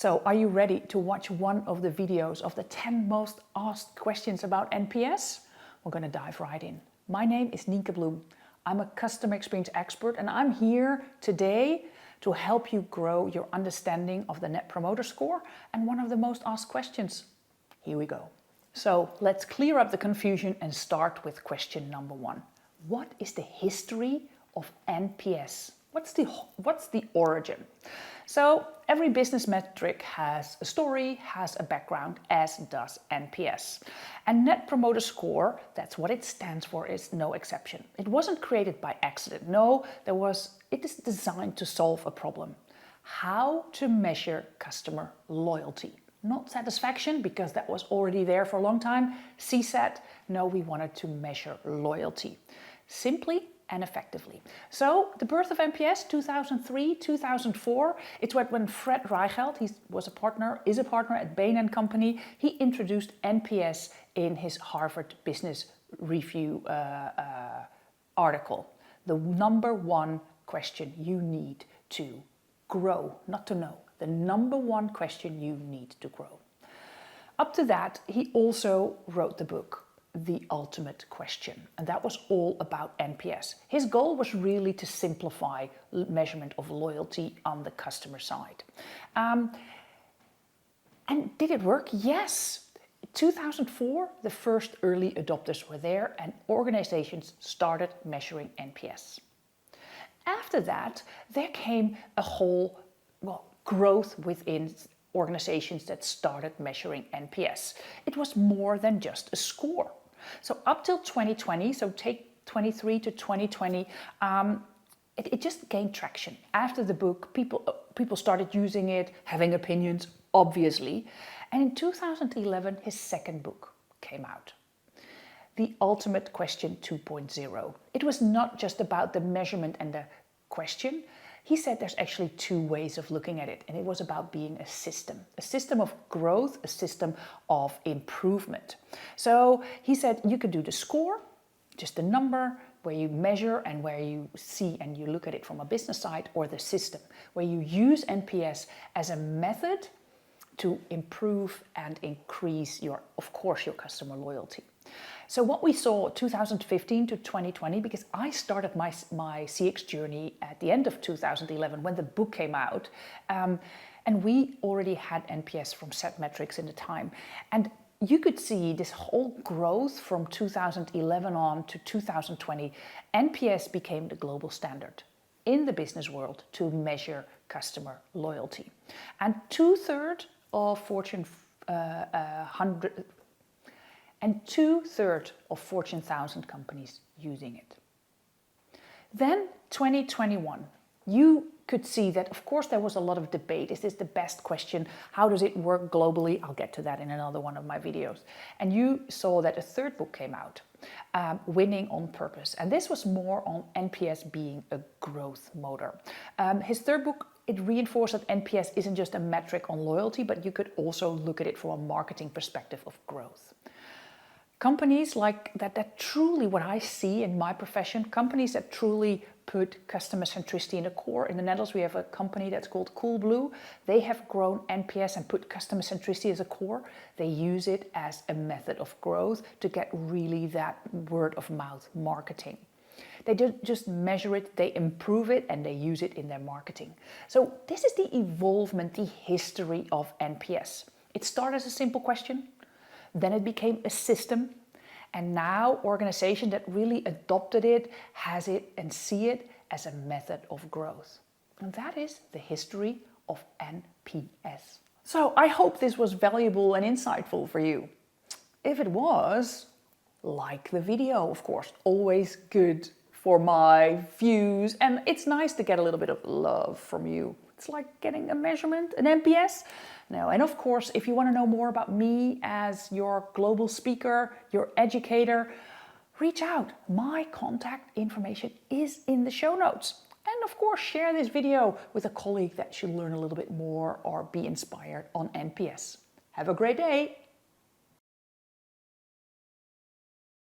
So are you ready to watch one of the videos of the 10 most asked questions about NPS? We're going to dive right in. My name is Nienke Bloem. I'm a customer experience expert and I'm here today to help you grow your understanding of the Net Promoter Score and one of the most asked questions. Here we go. So let's clear up the confusion and start with question number 1. What is the history of NPS? What's the origin? So every business metric has a story, has a background, as does NPS. And Net Promoter Score, that's what it stands for, is no exception. It wasn't created by accident. No, it is designed to solve a problem. How to measure customer loyalty. Not satisfaction, because that was already there for a long time. CSAT, no, we wanted to measure loyalty. Simply and effectively. So the birth of NPS, 2003, 2004, it's when Fred Reichheld, is a partner at Bain & Company, he introduced NPS in his Harvard Business Review article. The number one question you need to grow, not to know, the number one question you need to grow. Up to that, he also wrote the book, The Ultimate Question, and that was all about NPS. His goal was really to simplify measurement of loyalty on the customer side. And did it work? Yes. 2004, the first early adopters were there and organizations started measuring NPS. After that, there came a whole growth within organizations that started measuring NPS. It was more than just a score. So up till 2020, so take 23 to 2020, it just gained traction. After the book, people started using it, having opinions, obviously. And in 2011, his second book came out, The Ultimate Question 2.0. It was not just about the measurement and the question. He said there's actually two ways of looking at it, and it was about being a system of growth, a system of improvement. So he said you could do the score, just a number where you measure and where you see and you look at it from a business side, or the system where you use NPS as a method to improve and increase your customer loyalty. So what we saw 2015 to 2020, because I started my CX journey at the end of 2011 when the book came out, and we already had NPS from Set Metrics in the time. And you could see this whole growth from 2011 on to 2020. NPS became the global standard in the business world to measure customer loyalty. And 2/3 of Fortune 100 and 2/3 of Fortune 1000 companies using it. Then 2021, you could see that, of course, there was a lot of debate. Is this the best question? How does it work globally? I'll get to that in another one of my videos. And you saw that a third book came out, Winning on Purpose. And this was more on NPS being a growth motor. His third book, it reinforced that NPS isn't just a metric on loyalty, but you could also look at it from a marketing perspective of growth. Companies like that truly, what I see in my profession, companies that truly put customer centricity in the core. In the Netherlands, we have a company that's called Coolblue. They have grown NPS and put customer centricity as a core. They use it as a method of growth to get really that word of mouth marketing. They don't just measure it, they improve it, and they use it in their marketing. So this is the evolvement, the history of NPS. It started as a simple question. Then it became a system, and now organizations that really adopted it, has it and see it as a method of growth. And that is the history of NPS. So I hope this was valuable and insightful for you. If it was, like the video, of course, always good for my views, and it's nice to get a little bit of love from you. It's like getting a measurement, an NPS. No, and of course, if you want to know more about me as your global speaker, your educator, reach out. My contact information is in the show notes. And of course, share this video with a colleague that should learn a little bit more or be inspired on NPS. Have a great day.